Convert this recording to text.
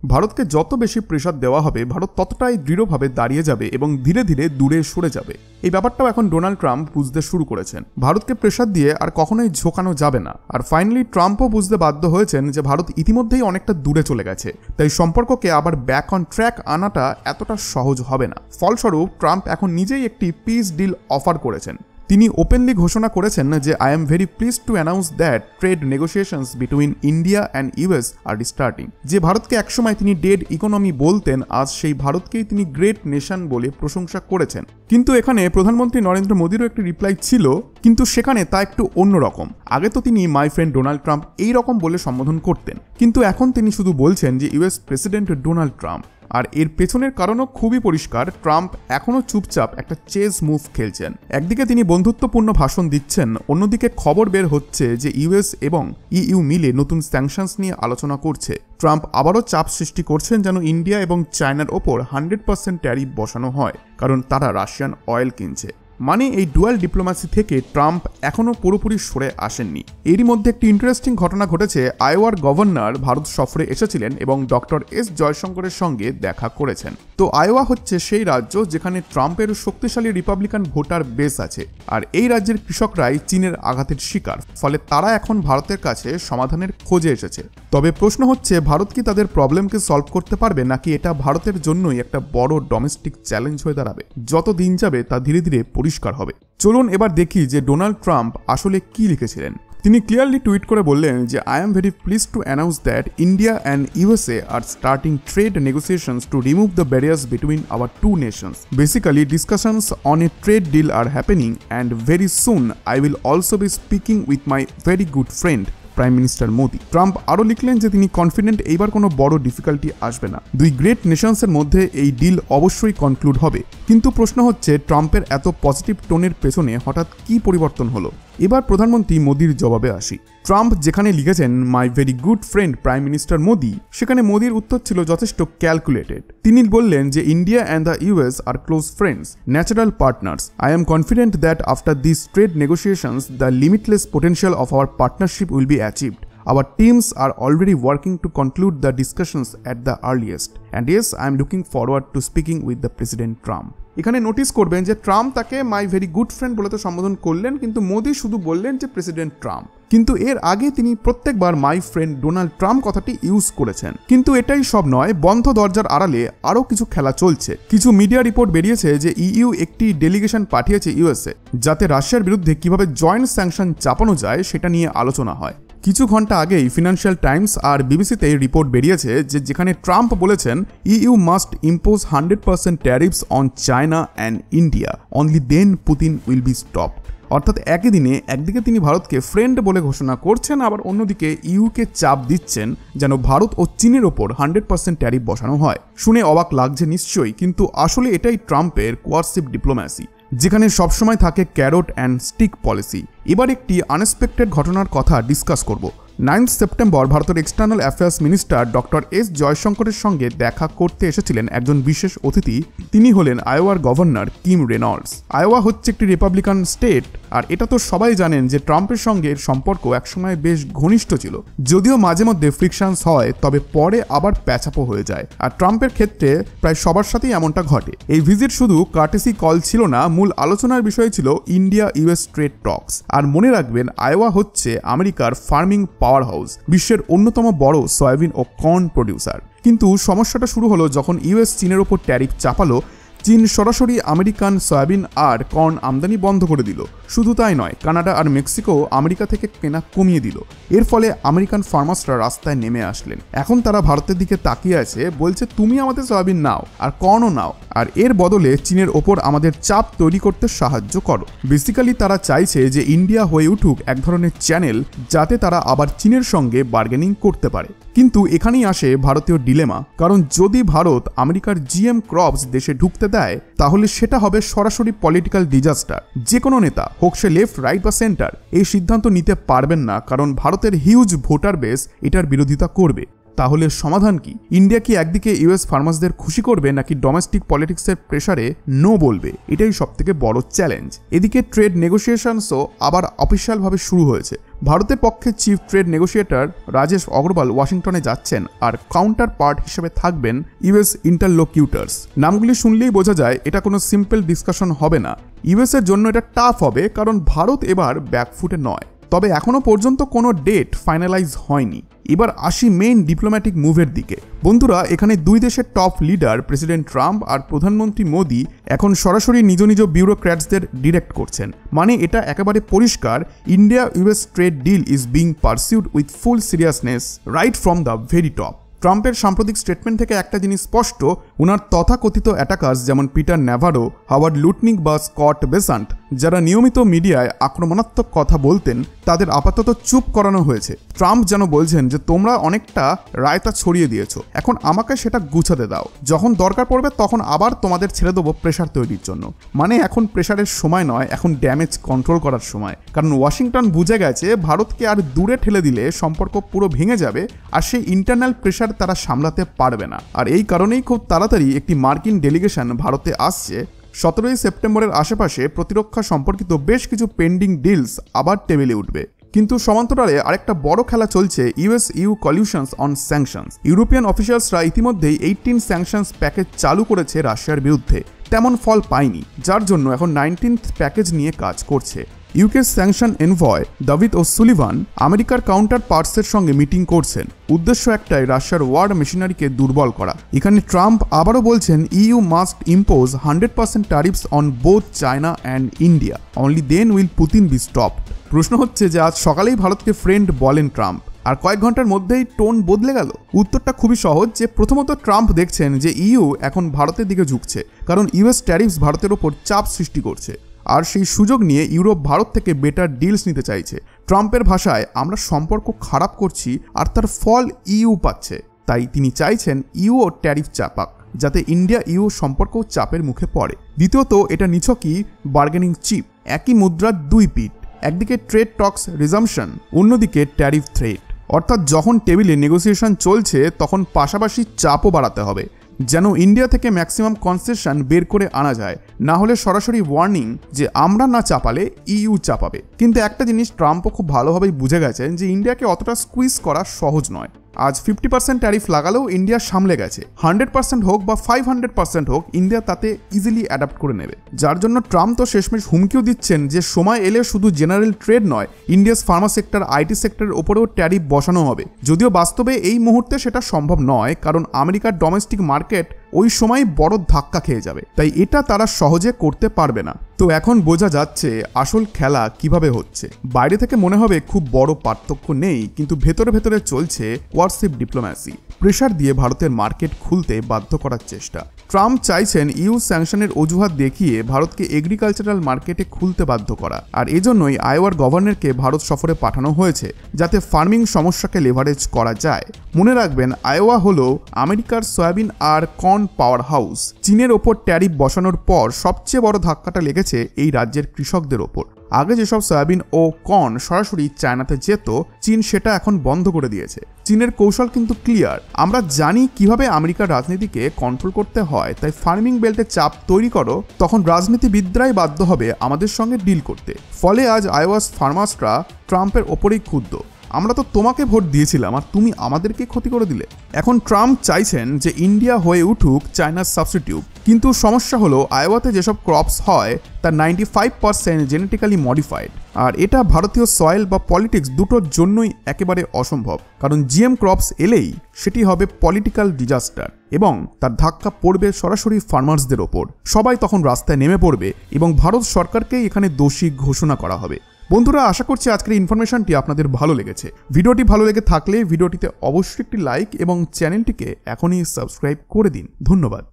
ভারতকে যত বেশি প্রেসার দেওয়া হবে ভারত ততটাই দৃঢ়ভাবে দাঁড়িয়ে যাবে এবং ধীরে ধীরে দূরে সরে যাবে। এই ব্যাপারটাও এখন ডোনাল্ড ট্রাম্প বুঝতে শুরু করেছেন। ভারতকে প্রেসার দিয়ে আর কখনোই ঝোঁকানো যাবে না। আর ফাইনালি ট্রাম্পও বুঝতে বাধ্য হয়েছেন যে ভারত ইতিমধ্যেই অনেকটা দূরে চলে গেছে, তাই সম্পর্ককে আবার ব্যাক অন ট্র্যাক আনাটা এতটা সহজ হবে না। ফলস্বরূপ ট্রাম্প এখন নিজেই একটি পিস ডিল অফার করেছেন। তিনি ওপেনলি ঘোষণা করেছেন যে I am very pleased to announce that trade negotiations between India and US are starting. যে ভারতকে একসময় তিনি ডেড ইকোনমি বলতেন, আজ সেই ভারতকেই তিনি গ্রেট নেশন বলে প্রশংসা করেছেন। কিন্তু এখানে প্রধানমন্ত্রী নরেন্দ্র মোদীরও একটি রিপ্লাই ছিল, কিন্তু সেখানে তা একটু অন্যরকম। আগে তো তিনি মাই ফ্রেন্ড ডোনাল্ড ট্রাম্প এই রকম বলে সম্বোধন করতেন, কিন্তু এখন তিনি শুধু বলছেন যে ইউএস প্রেসিডেন্ট ডোনাল্ড ট্রাম্প। আর এর পেছনের কারণও খুবই পরিষ্কার। ট্রাম্প এখনও চুপচাপ একটা চেস মুভ খেলছেন। একদিকে তিনি বন্ধুত্বপূর্ণ ভাষণ দিচ্ছেন, অন্যদিকে খবর বের হচ্ছে যে ইউএস এবং ইইউ মিলে নতুন স্যাংশনস নিয়ে আলোচনা করছে। ট্রাম্প আবারও চাপ সৃষ্টি করছেন যেন ইন্ডিয়া এবং চায়নার ওপর 100% ট্যারিফ বসানো হয়, কারণ তারা রাশিয়ান অয়েল কিনছে। মানে এই ডুয়াল ডিপ্লোম্যাসি থেকে ট্রাম্প এখনও পুরোপুরি সরে আসেননি। এরই মধ্যে একটি ইন্টারেস্টিং ঘটনা ঘটেছে। আইওয়ার গভর্নর ভারত সফরে এসেছিলেন এবং ডক্টর এস জয়শঙ্করের সঙ্গে দেখা করেছেন। তো আইওয়া হচ্ছে সেই রাজ্য যেখানে ট্রাম্পের শক্তিশালী রিপাবলিকান ভোটার বেস আছে, আর এই রাজ্যের কৃষকরাই চীনের আঘাতের শিকার। ফলে তারা এখন ভারতের কাছে সমাধানের খোঁজে এসেছে। তবে প্রশ্ন হচ্ছে, ভারত কি তাদের প্রবলেমকে সলভ করতে পারবে, নাকি এটা ভারতের জন্যই একটা বড় ডোমেস্টিক চ্যালেঞ্জ হয়ে দাঁড়াবে? যত দিন যাবে তা ধীরে ধীরে পরিষ্কার হবে। চলুন এবার দেখি যে ডোনাল্ড ট্রাম্প আসলে কি লিখেছিলেন। তিনি ক্লিয়ারলি টুইট করে বললেন যে I am very pleased to announce that India and USA are starting trade negotiations to remove the barriers between our two nations. Basically discussions on a trade deal are happening and very soon I will also be speaking with my very good friend prime minister Modi. Trump আরও লিখলেন যে তিনি confident এইবার কোনো বড় difficulty আসবে না। দুই গ্রেট নেশনসের মধ্যে এই ডিল অবশ্যই কনক্লুড হবে। কিন্তু প্রশ্ন হচ্ছে, ট্রাম্পের এত পজিটিভ টোনের পেছনে হঠাৎ কি পরিবর্তন হলো? এবার প্রধানমন্ত্রী মোদির জবাবে আসি। ট্রাম্প যেখানে লিখেছেন my very good friend prime minister Modi, সেখানে মোদির উত্তর ছিল যথেষ্ট ক্যালকুলেটেড। তিনি বললেন যে India and the US are close friends, natural partners. I am confident that after this trade negotiations the limitless potential of our partnership will be achieved. Our teams are already working to conclude the discussions at the earliest. And yes, I am looking forward to speaking with the President Trump. এখানে notice করবেন যে Trump তাকে মাই very good friend বলে তো সম্বোধন করলেন, কিন্তু মোদি শুধু বললেন যে প্রেসিডেন্ট ট্রাম্প। কিন্তু এর আগে তিনি প্রত্যেকবার মাই ফ্রেন্ড ডোনাল্ড ট্রাম্প কথাটি ইউজ করেছেন। কিন্তু এটাই সব নয়, বন্ধ দরজার আড়ালে আরও কিছু খেলা চলছে। কিছু মিডিয়া রিপোর্ট বেরিয়েছে যে ইইউ একটি ডেলিগেশন পাঠিয়েছে ইউএসএ, যাতে রাশিয়ার বিরুদ্ধে কিভাবে জয়েন্ট স্যাংশন চাপানো যায় সেটা নিয়ে আলোচনা হয়। কিছু ঘন্টা আগেই ফিনান্সিয়াল টাইমস আর বিবিসিতে রিপোর্ট বেরিয়েছে যে যেখানে ট্রাম্প বলেছেন EU must impose 100% tariffs on China and India, only then Putin will be stopped. অর্থাৎ একই দিনে একদিকে তিনি ভারতকে ফ্রেন্ড বলে ঘোষণা করছেন, আবার অন্যদিকে ইউকে চাপ দিচ্ছেন যেন ভারত ও চীনের ওপর 100% ট্যারিফ বসানো হয়। শুনে অবাক লাগছে নিশ্চয়ই, কিন্তু আসলে এটাই ট্রাম্পের কোয়ারসিভ ডিপ্লোম্যাসি, যেখানে সবসময় থাকে ক্যারট অ্যান্ড স্টিক পলিসি। এবার একটি আনএক্সপেক্টেড ঘটনার কথা ডিসকাস করব। 9 সেপ্টেম্বর ভারতের external affairs minister doctor S জয়শঙ্করের সঙ্গে দেখা করতে এসেছিলেন একজন বিশেষ অতিথি। তিনি হলেন আইওয়ার গভর্নর কিম রেনল্ডস। আইওয়া হচ্ছে একটি রিপাবলিকান স্টেট, আর এটা তো সবাই জানেন যে ট্রাম্পের সঙ্গে এর সম্পর্ক একসময় বেশ ঘনিষ্ঠ ছিল। যদিও মাঝে মধ্যে ফ্রিকশনস হয়, তবে পরে আবার প্যাচাপো হয়ে যায়। আর ট্রাম্পের ক্ষেত্রে প্রায় সবার সাথেই এমনটা ঘটে। এই ভিজিট শুধু কার্টেসি কল ছিল না, মূল আলোচনার বিষয় ছিল ইন্ডিয়া ইউএস ট্রেড টক্স। আর মনে রাখবেন, আইওয়া হচ্ছে আমেরিকার ফার্মিং পাওয়ার হাউস, বিশ্বের অন্যতম বড় সয়াবিন ও কর্ন প্রডিউসার। কিন্তু সমস্যাটা শুরু হলো যখন ইউএস চীনের ওপর ট্যারিফ চাপালো। চীন সরাসরি আমেরিকান সয়াবিন আর কর্ন আমদানি বন্ধ করে দিল। শুধু তাই নয়, কানাডা আর মেক্সিকো আমেরিকা থেকে কেনা কমিয়ে দিল। এর ফলে আমেরিকান ফার্মার্সরা রাস্তায় নেমে আসলেন। এখন তারা ভারতের দিকে তাকিয়ে আছে, বলছে তুমি আমাদের সয়াবিন নাও আর কর্নও নাও, আর এর বদলে চীনের ওপর আমাদের চাপ তৈরি করতে সাহায্য করো। বেসিক্যালি তারা চাইছে যে ইন্ডিয়া হয়ে উঠুক এক ধরনের চ্যানেল, যাতে তারা আবার চীনের সঙ্গে বার্গেনিং করতে পারে। কিন্তু এখানেই আসে ভারতীয় ডিলেমা, কারণ যদি ভারত আমেরিকার জিএম ক্রপস দেশে ঢুকতে দেয়, তাহলে সেটা হবে সরাসরি পলিটিক্যাল ডিজাস্টার। যে কোনো নেতা হোক সে লেফট, রাইট বা সেন্টার, এই সিদ্ধান্ত নিতে পারবেন না, কারণ ভারতের হিউজ ভোটার বেস এটার বিরোধিতা করবে। তাহলে সমাধান কি? ইন্ডিয়া কি একদিকে ইউএস ফার্মার্সদের খুশি করবে, নাকি ডোমেস্টিক পলিটিক্সের প্রেসারে নো বলবে? এটাই সবথেকে বড় চ্যালেঞ্জ। এদিকে ট্রেড নেগোসিয়েশনসও আবার অফিসিয়ালভাবে শুরু হয়েছে। ভারতের পক্ষে chief trade negotiator Rajesh Agarwal ওয়াশিংটনে যাচ্ছেন, আর কাউন্টার পার্ট হিসেবে থাকবেন ইউএস ইন্টারলোকিউটার্স। নামগুলি শুনলেই বোঝা যায় এটা কোনো সিম্পল ডিসকাশন হবে না। ইউএস এর জন্য এটা টাফ হবে, কারণ ভারত এবার ব্যাকফুটে নয়। তবে এখনো পর্যন্ত কোনো ডেট ফাইনালাইজ হয়নি। এবার আসি মেইন ডিপ্লোম্যাটিক মুভের দিকে। বন্ধুরা, এখানে দুই দেশের টপ লিডার প্রেসিডেন্ট ট্রাম্প আর প্রধানমন্ত্রী মোদি এখন সরাসরি নিজ নিজ ব্যুরোক্র্যাটসদের ডিরেক্ট করছেন। মানে এটা একেবারে পরিষ্কার, India US trade deal is being pursued with full seriousness right from the very top. ট্রাম্পের সাম্প্রতিক স্টেটমেন্ট থেকে একটা জিনিস স্পষ্ট, ওনার তথাকথিত অ্যাটাকার্স যেমন পিটার ন্যাভারো, হাওয়ার্ড লুটনিক বা স্কট বেসান্ট, যারা নিয়মিত মিডিয়ায় আক্রমণাত্মক কথা বলতেন, তাদের আপাতত চুপ করানো হয়েছে। ট্রাম্প যেন বলছেন যে তোমরা অনেকটা রায়তা ছড়িয়ে দিয়েছো, এখন আমাকে সেটা গুছাতে দাও, যখন দরকার পড়বে তখন আবার তোমাদের ছেড়ে দেবো প্রেশার তৈরির জন্য। মানে এখন প্রেশারের সময় নয়, এখন ড্যামেজ কন্ট্রোল করার সময়। কারণ ওয়াশিংটন বুঝে গেছে ভারতকে আর দূরে ঠেলে দিলে সম্পর্ক পুরো ভেঙে যাবে, আর সেই ইন্টারনাল প্রেশার তারা সামলাতে পারবে না। আর এই কারণেই খুব তাড়াতাড়ি একটি মার্কিন ডেলিগেশন ভারতে আসছে। 17ই সেপ্টেম্বরের আশেপাশে প্রতিরক্ষা সম্পর্কিত বেশ কিছু পেন্ডিং ডিলস আবার টেবিলে উঠবে। কিন্তু সমান্তরালে আরেকটা বড় খেলা চলছে US EU collusions on sanctions. European অফিসিয়ালসরা ইতিমধ্যেই 18 স্যাংশনস প্যাকেজ চালু করেছে রাশিয়ার বিরুদ্ধে, তেমন ফল পায়নি, যার জন্য এখন 19th প্যাকেজ নিয়ে কাজ করছে। ইউকে স্যাংশন এনভয় দাভিদ ও'সুলিভান আমেরিকার কাউন্টার পার্টসের সঙ্গে মিটিং করছেন। উদ্দেশ্য একটাই, রাশিয়ার ওয়ার মেশিনারিকে দুর্বল করা। এখানে ট্রাম্প আবারও বলছেন you must impose 100% tariffs on both China and India, only then will Putin be stopped. প্রশ্ন হচ্ছে যে আজ সকালেই ভারতকে ফ্রেন্ড বলেন ট্রাম্প, আর কয়েক ঘন্টার মধ্যেই টোন বদলে গেল। উত্তরটা খুবই সহজ, যে প্রথমত ট্রাম্প দেখছেন যে ইউ এখন ভারতের দিকে ঝুঁকছে, কারণ ইউএস ট্যারিফস ভারতের ওপর চাপ সৃষ্টি করছে, আর সেই সুযোগ নিয়ে ইউরোপ ভারত থেকে বেটার ডিলস নিতে চাইছে। ট্রাম্পের ভাষায় আমরা সম্পর্ক খারাপ করছি আর তার ফল ইউ পাচ্ছে, তাই তিনি চাইছেন ইউও ট্যারিফ চাপাক, যাতে ইন্ডিয়া ইউ সম্পর্ক চাপের মুখে পড়ে। দ্বিতীয়ত, এটা নিছকই বার্গেনিং চিপ, একই মুদ্রার দুই পিঠ। একদিকে ট্রেড টক্স রিজাম্পশন, অন্যদিকে ট্যারিফ থ্রেট। অর্থাৎ যখন টেবিলে নেগোসিয়েশন চলছে তখন পাশাপাশি চাপও বাড়াতে হবে, যেন ইন্ডিয়া থেকে ম্যাক্সিমাম কনসেশন বের করে আনা যায়, না হলে সরাসরি ওয়ার্নিং যে আমরা না চাপালে ইউ চাপাবে। কিন্তু একটা জিনিস ট্রাম্পও খুব ভালোভাবেই বুঝে গেছেন যে ইন্ডিয়াকে অতটা স্কুইজ করা সহজ নয়। আজ 50% ট্যারিফ লাগালেও ইন্ডিয়া সামলে গেছে, 100% হোক বা 500% হোক, ইন্ডিয়া তাতে ইজিলি অ্যাডাপ্ট করে নেবে। যার জন্য ট্রাম্প তো শেষমেশ হুমকিও দিচ্ছেন যে সময় এলে শুধু জেনারেল ট্রেড নয়, ইন্ডিয়াস ফার্মা সেক্টর, আইটি সেক্টরের ওপরেও ট্যারিফ বসানো হবে। যদিও বাস্তবে এই মুহূর্তে সেটা সম্ভব নয়, কারণ আমেরিকার ডোমেস্টিক মার্কেট ওই সময় বড় ধাক্কা খেয়ে যাবে, তাই এটা তারা সহজে করতে পারবে না। তো এখন বোঝা যাচ্ছে আসল খেলা কিভাবে হচ্ছে। বাইরে থেকে মনে হবে খুব বড় পার্থক্য নেই, কিন্তু ভেতরে ভেতরে চলছে কোয়ারসিভ ডিপ্লোম্যাসি, প্রেশার দিয়ে ভারতের মার্কেট খুলতে বাধ্য করার চেষ্টা। ট্রাম্প চাইছেন ইউ স্যাংশনের অজুহাত দেখিয়ে ভারতকে এগ্রিকালচারাল মার্কেটে খুলতে বাধ্য করা, আর এজন্যই আইওয়ার গভর্নরকে ভারত সফরে পাঠানো হয়েছে, যাতে ফার্মিং সমস্যাকে লেভারেজ করা যায়। মনে রাখবেন, আইওয়া হলো আমেরিকার সয়াবিন আর কর্ন পাওয়ার হাউস। চীনের ওপর ট্যারিফ বসানোর পর সবচেয়ে বড় ধাক্কাটা লেগেছে এই রাজ্যের কৃষকদের ওপর। আগে যেসব সয়াবিন ও কর্ন সরাসরি চায়নাতে যেত, চীন সেটা এখন বন্ধ করে দিয়েছে। চীনের কৌশল কিন্তু ক্লিয়ার, আমরা জানি কিভাবে আমেরিকার রাজনীতিকে কন্ট্রোল করতে হয়, তাই ফার্মিং বেল্টে চাপ তৈরি করো, তখন রাজনীতিবিদরাই বাধ্য হবে আমাদের সঙ্গে ডিল করতে। ফলে আজ আইওয়াস ফার্মার্সরা ট্রাম্পের ওপরেই ক্ষুব্ধ, আমরা তো তোমাকে ভোট দিয়েছিলাম আর তুমি আমাদেরকে ক্ষতি করে দিলে। এখন ট্রাম্প চাইছেন যে ইন্ডিয়া হয়ে উঠুক চায়নার সাবস্টিটিউট, কিন্তু সমস্যা হলো আইওয়াতে যেসব ক্রপস হয় তা 95% জেনেটিক্যালি মডিফাইড, আর এটা ভারতীয় সয়েল বা পলিটিক্স দুটোর জন্যই একেবারে অসম্ভব। কারণ জিএম ক্রপস এলেই সেটি হবে পলিটিক্যাল ডিজাস্টার, এবং তার ধাক্কা পড়বে সরাসরি ফার্মার্সদের ওপর। সবাই তখন রাস্তায় নেমে পড়বে এবং ভারত সরকারকেই এখানে দোষী ঘোষণা করা হবে। বন্ধুরা, আশা করছি আজকের ইনফরমেশনটি আপনাদের ভালো লেগেছে। ভিডিওটি ভালো লেগে থাকলে ভিডিওটিতে অবশ্যই একটি লাইক এবং চ্যানেলটিকে এখনই সাবস্ক্রাইব করে দিন। ধন্যবাদ।